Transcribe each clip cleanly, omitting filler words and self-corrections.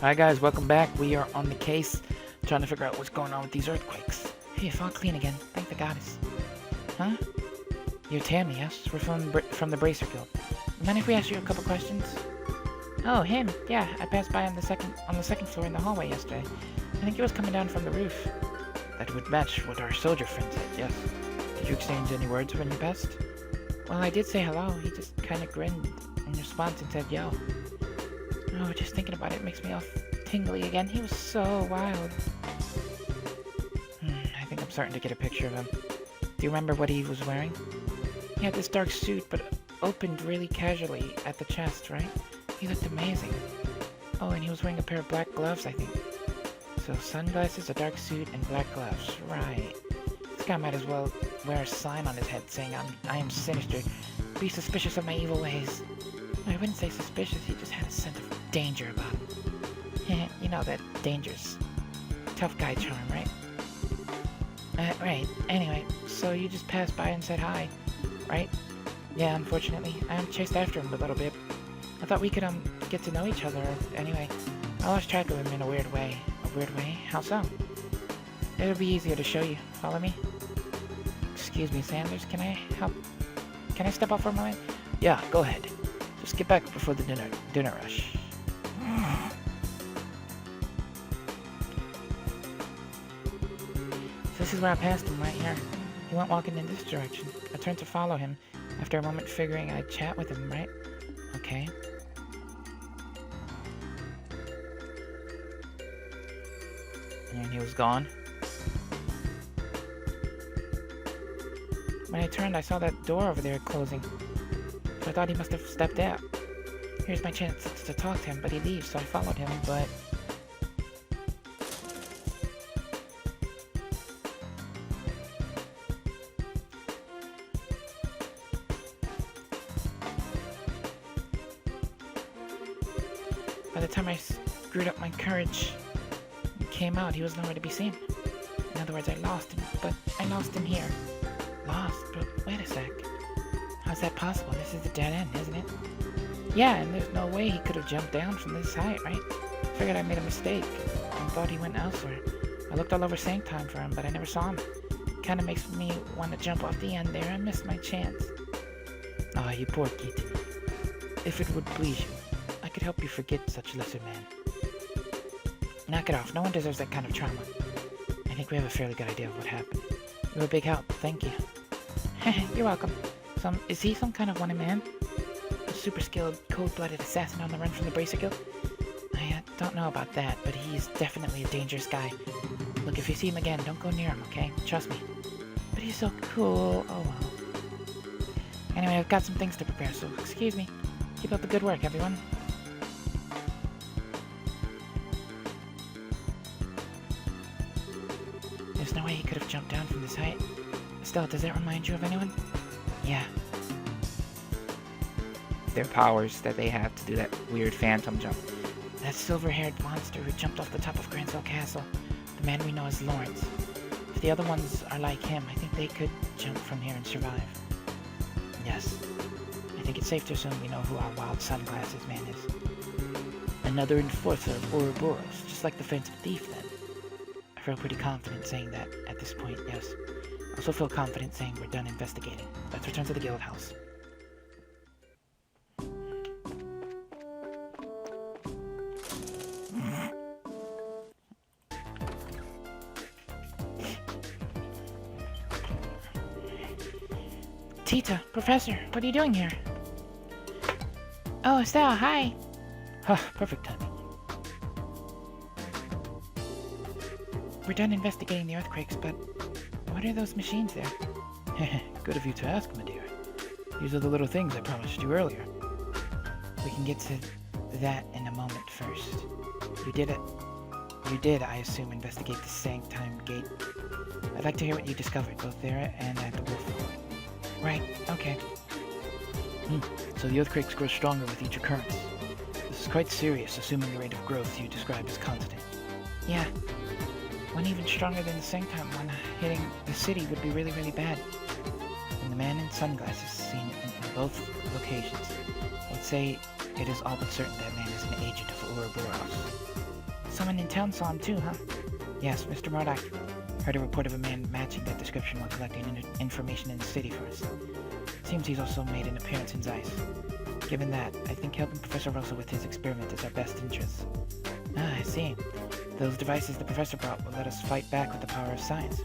Hi guys, welcome back. We are on the case, trying to figure out what's going on with these earthquakes. Hey, it's all clean again. Thank the goddess. Huh? You're Tammy, yes? We're from the Bracer Guild. Mind if we ask you a couple questions? Oh, him. Yeah, I passed by on the second floor in the hallway yesterday. I think he was coming down from the roof. That would match what our soldier friend said, yes. Did you exchange any words when you passed? Well, I did say hello. He just kind of grinned in response and said yo. Oh, just thinking about it makes me all tingly again. He was so wild. I think I'm starting to get a picture of him. Do you remember what he was wearing? He had this dark suit, but opened really casually at the chest, right? He looked amazing. Oh, and he was wearing a pair of black gloves, I think. So sunglasses, a dark suit, and black gloves. Right. This guy might as well wear a sign on his head saying, I am sinister. Be suspicious of my evil ways. I wouldn't say suspicious, he just had a sense of danger about him. You know, that dangerous, tough guy charm, right? Right. Anyway, so you just passed by and said hi, right? Yeah, unfortunately. I chased after him a little bit. I thought we could, get to know each other. Anyway, I lost track of him in a weird way. A weird way? How so? It'll be easier to show you. Follow me? Excuse me, Sanders, can I help? Can I step out for a moment? Yeah, go ahead. Just get back before the dinner rush. This is where I passed him, right here. He went walking in this direction. I turned to follow him, after a moment figuring I'd chat with him, right? Okay. And he was gone. When I turned, I saw that door over there closing. So I thought he must have stepped out. Here's my chance to talk to him, but he leaves, so I followed him, but... By the time I screwed up my courage and came out, he was nowhere to be seen. In other words, I lost him, but I lost him here. Lost? But wait a sec. How's that possible? This is a dead end, isn't it? Yeah, and there's no way he could have jumped down from this height, right? Figured I made a mistake and thought he went elsewhere. I looked all over Sanctime for him, but I never saw him. Kinda makes me want to jump off the end there. I missed my chance. Ah, you poor kid. If it would please you, I could help you forget such lesser man. Knock it off. No one deserves that kind of trauma. I think we have a fairly good idea of what happened. You were a big help. Thank you. You're welcome. Is he some kind of wanted man? A super skilled, cold-blooded assassin on the run from the Bracer Guild? I don't know about that, but he's definitely a dangerous guy. Look, if you see him again, don't go near him, okay? Trust me. But he's so cool. Oh well. Anyway, I've got some things to prepare, so excuse me. Keep up the good work, everyone. There's no way he could have jumped down from this height. Still, does that remind you of anyone? Yeah. Their powers that they have to do that weird phantom jump. That silver-haired monster who jumped off the top of Grandsell Castle. The man we know as Lawrence. If the other ones are like him, I think they could jump from here and survive. Yes. I think it's safe to assume we know who our wild sunglasses man is. Another enforcer of Ouroboros, just like the Phantom Thief then. I feel pretty confident saying that at this point, yes. I also feel confident saying we're done investigating. Let's return to the guild house. Tita, Professor, what are you doing here? Oh, Estelle, hi. Huh, perfect timing. We're done investigating the earthquakes, but what are those machines there? Good of you to ask, my dear. These are the little things I promised you earlier. We can get to that in a moment first. You did, I assume, investigate the Sanctime Gate. I'd like to hear what you discovered, both there and at the Wolf Hall. Right, okay. So the earthquakes grow stronger with each occurrence. This is quite serious, assuming the rate of growth you described is constant. Yeah. One even stronger than the Sanctime one hitting the city would be really, really bad. And the man in sunglasses seen in both locations. I would say it is all but certain that man is an agent of Ouroboros. Someone in town saw him too, huh? Yes, Mr. Murdoch. Heard a report of a man matching that description while collecting information in the city for us. Seems he's also made an appearance in Zeiss. Given that, I think helping Professor Russell with his experiment is our best interest. Ah, I see. Those devices the professor brought will let us fight back with the power of science.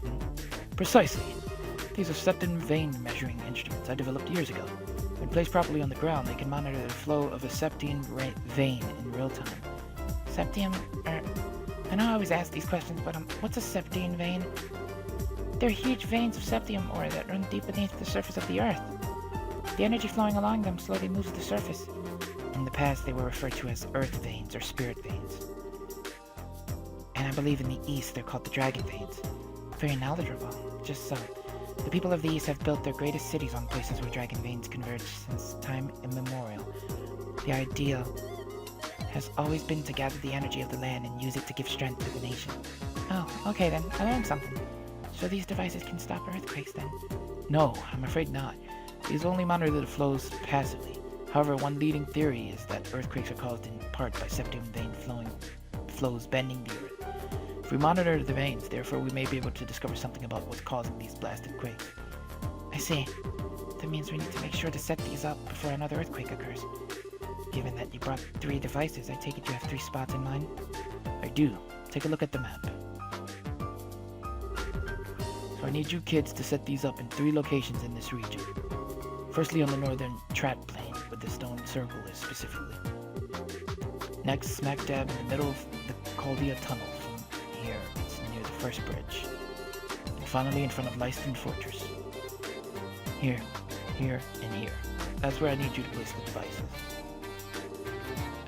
Precisely. These are septum vein measuring instruments I developed years ago. When placed properly on the ground, they can monitor the flow of a septine vein in real time. Septium, I know I always ask these questions, but what's a septine vein? They're huge veins of septium ore that run deep beneath the surface of the Earth. The energy flowing along them slowly moves the surface. In the past, they were referred to as Earth veins or spirit veins. And I believe in the East, they're called the dragon veins. Very knowledgeable. Just so. The people of the East have built their greatest cities on places where dragon veins converge since time immemorial. The ideal has always been to gather the energy of the land and use it to give strength to the nation. Oh, okay then. I learned something. So these devices can stop earthquakes then? No, I'm afraid not. These only monitor the flows passively. However, one leading theory is that earthquakes are caused in part by septum vein flows bending the earth. If we monitor the veins, therefore, we may be able to discover something about what's causing these blasted quakes. I see. That means we need to make sure to set these up before another earthquake occurs. Given that you brought 3 devices, I take it you have 3 spots in mind? I do. Take a look at the map. So I need you kids to set these up in 3 locations in this region. Firstly, on the northern Trat plain, where the stone circle is specifically. Next, smack dab in the middle of the Caldia tunnel. From here, it's near the first bridge. And finally, in front of Leiston Fortress. Here, here, and here. That's where I need you to place the devices.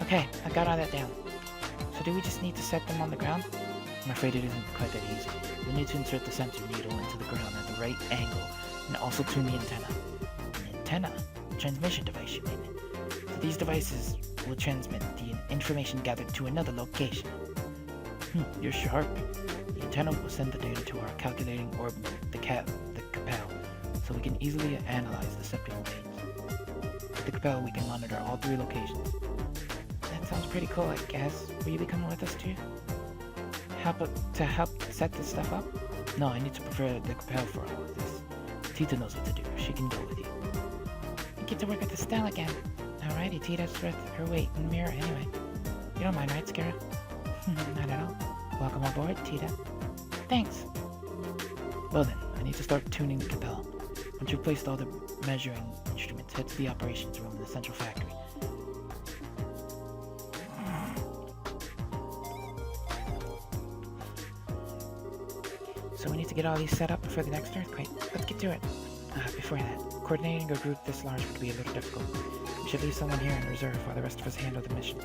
Okay, I got all that down. So do we just need to set them on the ground? I'm afraid it isn't quite that easy. You'll need to insert the sensor needle into the ground at the right angle, and also tune the antenna. An antenna? A transmission device, you mean? So these devices will transmit the information gathered to another location. You're sharp. The antenna will send the data to our calculating orb, the Capel, so we can easily analyze the septum veins. With the Capel, we can monitor all 3 locations. That sounds pretty cool, I guess. Will you be coming with us too? To help set this stuff up? No, I need to prepare the Capel for all of this. Tita knows what to do. She can go with you. You get to work with Estelle again. Alrighty, Tita's worth her weight in mirror anyway. You don't mind, right, Scarra? Not at all. Welcome aboard, Tita. Thanks. Well then, I need to start tuning the Capel. Once you've placed all the measuring instruments, head to the operations room in the central factory. So we need to get all these set up before the next earthquake. Let's get to it. Before that, coordinating a group this large would be a little difficult. We should leave someone here in reserve while the rest of us handle the mission.